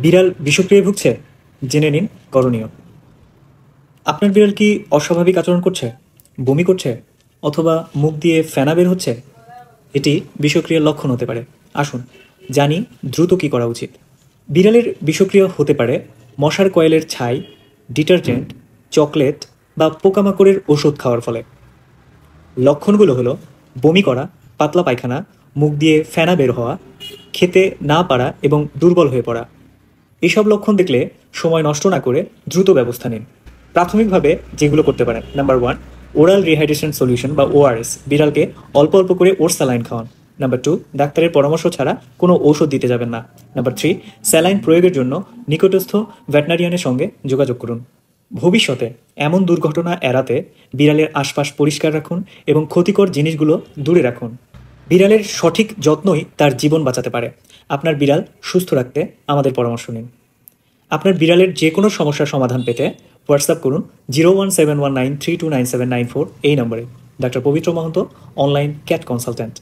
বিড়াল বিষক্রিয়ায় ভুগছে? জেনে নিন করণীয়। আপনার বিড়াল কি অস্বাভাবিক আচরণ করছে, বমি করছে, অথবা মুখ দিয়ে ফেনা বের হচ্ছে? এটি বিষক্রিয়ার লক্ষণ হতে পারে। আসুন জানি দ্রুত কী করা উচিত। বিড়ালের বিষক্রিয়া হতে পারে মশার কয়েলের ছাই, ডিটারজেন্ট, চকলেট বা পোকামাকড়ের ওষুধ খাওয়ার ফলে। লক্ষণগুলো হলো বমি করা, পাতলা পায়খানা, মুখ দিয়ে ফেনা বের হওয়া, খেতে না পারা এবং দুর্বল হয়ে পড়া। এইসব লক্ষণ দেখলে সময় নষ্ট না করে দ্রুত ব্যবস্থা নিন। প্রাথমিকভাবে যেগুলো করতে পারেন: নাম্বার 1, ওরাল রিহাইড্রেশন সলিউশন বা ওআরএস। বিড়ালকে অল্প অল্প করে ওর স্যালাইন খাওয়ান। নাম্বার 2, ডাক্তারের পরামর্শ ছাড়া কোনো ঔষধ দিতে যাবেন না। নাম্বার 3, স্যালাইন প্রয়োগের জন্য নিকটস্থ ভেটেরিনারিয়ানের সঙ্গে যোগাযোগ করুন। ভবিষ্যতে এমন দুর্ঘটনা এড়াতে বিড়ালের আশপাশ পরিষ্কার রাখুন এবং ক্ষতিকর জিনিসগুলো দূরে রাখুন। বিড়ালের সঠিক যত্নই তার জীবন বাঁচাতে পারে। আপনার বিড়াল সুস্থ রাখতে আমাদের পরামর্শ নিন। আপনার বিড়ালের যে কোনো সমস্যার সমাধান পেতে হোয়াটসঅ্যাপ করুন 01719329794 এই নম্বরে। ডাক্তার পবিত্র মাহাতো, অনলাইন ক্যাট কনসালট্যান্ট।